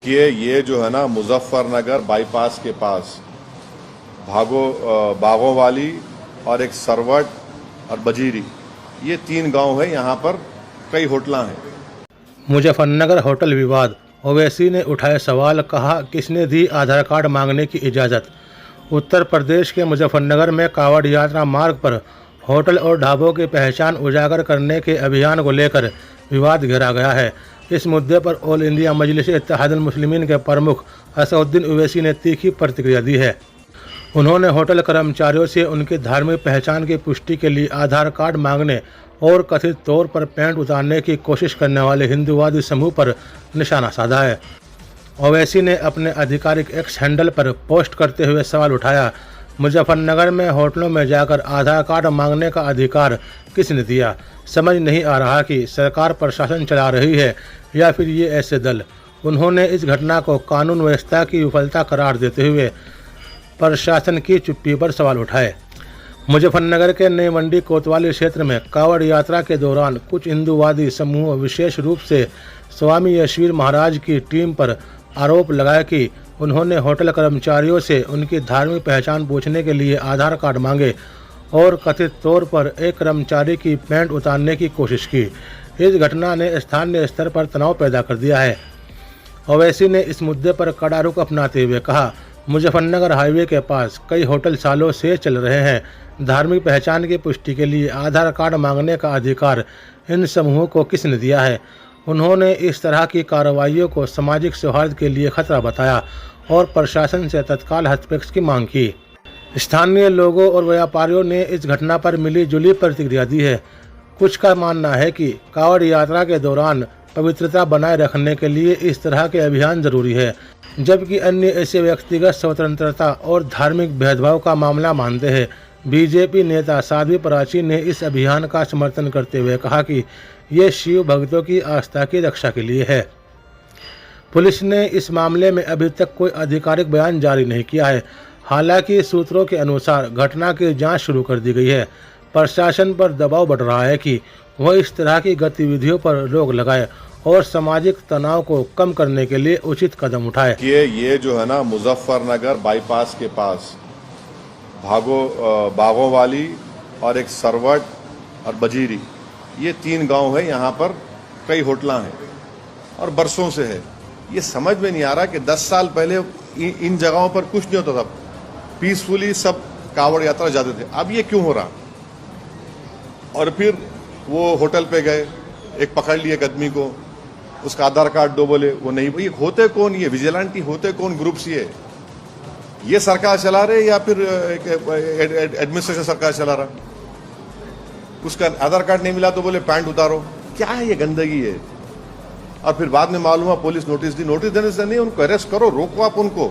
कि ये जो है ना मुजफ्फरनगर बाईपास के पास बागों वाली और एक सरवट और बजीरी, ये 3 गांव है। यहाँ पर कई होटलां हैं। मुजफ्फरनगर होटल विवाद, ओवैसी ने उठाए सवाल, कहा किसने दी आधार कार्ड मांगने की इजाज़त। उत्तर प्रदेश के मुजफ्फरनगर में कांवड़ यात्रा मार्ग पर होटल और ढाबों की पहचान उजागर करने के अभियान को लेकर विवाद घेरा गया है। इस मुद्दे पर ऑल इंडिया मजलिस इत्तेहादुल मुस्लिमीन के प्रमुख असदुद्दीन ओवैसी ने तीखी प्रतिक्रिया दी है। उन्होंने होटल कर्मचारियों से उनकी धार्मिक पहचान की पुष्टि के लिए आधार कार्ड मांगने और कथित तौर पर पैंट उतारने की कोशिश करने वाले हिंदूवादी समूह पर निशाना साधा है। ओवैसी ने अपने आधिकारिक एक्स हैंडल पर पोस्ट करते हुए सवाल उठाया, मुजफ्फरनगर में होटलों में जाकर आधार कार्ड मांगने का अधिकार किसने दिया? समझ नहीं आ रहा कि सरकार प्रशासन चला रही है या फिर ये ऐसे दल। उन्होंने इस घटना को कानून व्यवस्था की विफलता करार देते हुए प्रशासन की चुप्पी पर सवाल उठाए। मुजफ्फरनगर के नई मंडी कोतवाली क्षेत्र में कांवड़ यात्रा के दौरान कुछ हिंदूवादी समूह विशेष रूप से स्वामी यशवीर महाराज की टीम पर आरोप लगाया कि उन्होंने होटल कर्मचारियों से उनकी धार्मिक पहचान पूछने के लिए आधार कार्ड मांगे और कथित तौर पर एक कर्मचारी की पैंट उतारने की कोशिश की। इस घटना ने स्थानीय स्तर पर तनाव पैदा कर दिया है। ओवैसी ने इस मुद्दे पर कड़ा रुख अपनाते हुए कहा, मुजफ्फरनगर हाईवे के पास कई होटल सालों से चल रहे हैं। धार्मिक पहचान की पुष्टि के लिए आधार कार्ड मांगने का अधिकार इन समूहों को किसने दिया है? उन्होंने इस तरह की कार्रवाइयों को सामाजिक सौहार्द के लिए खतरा बताया और प्रशासन से तत्काल हस्तक्षेप की मांग की। स्थानीय लोगों और व्यापारियों ने इस घटना पर मिली जुली प्रतिक्रिया दी है। कुछ का मानना है कि कांवड़ यात्रा के दौरान पवित्रता बनाए रखने के लिए इस तरह के अभियान जरूरी है, जबकि अन्य ऐसे व्यक्तिगत स्वतंत्रता और धार्मिक भेदभाव का मामला मानते हैं। बीजेपी नेता साध्वी प्राची ने इस अभियान का समर्थन करते हुए कहा कि ये शिव भक्तों की आस्था की रक्षा के लिए है। पुलिस ने इस मामले में अभी तक कोई आधिकारिक बयान जारी नहीं किया है। हालांकि सूत्रों के अनुसार घटना की जांच शुरू कर दी गई है। प्रशासन पर दबाव बढ़ रहा है कि वह इस तरह की गतिविधियों पर रोक लगाए और सामाजिक तनाव को कम करने के लिए उचित कदम उठाए। ये जो है ना मुजफ्फरनगर बाईपास के पास बागों वाली और एक सरवट और बजीरी, ये 3 गांव है। यहाँ पर कई होटलां हैं और बरसों से है। ये समझ में नहीं आ रहा कि 10 साल पहले इन जगहों पर कुछ नहीं होता था, पीसफुली सब कांवड़ यात्रा जाते थे। अब ये क्यों हो रहा? और फिर वो होटल पे गए, एक पकड़ लिए एक आदमी को, उसका आधार कार्ड दो, बोले वो नहीं। ये होते कौन? ये विजिलेंटी होते कौन ग्रुप्स? ये सरकार चला रहे या फिर एडमिनिस्ट्रेशन सरकार चला रहा? उसका आधार कार्ड नहीं मिला तो बोले पैंट उतारो। क्या है ये गंदगी है? और फिर बाद में मालूम हुआ पुलिस नोटिस दी। नोटिस देने से नहीं, उनको अरेस्ट करो, रोको आप उनको।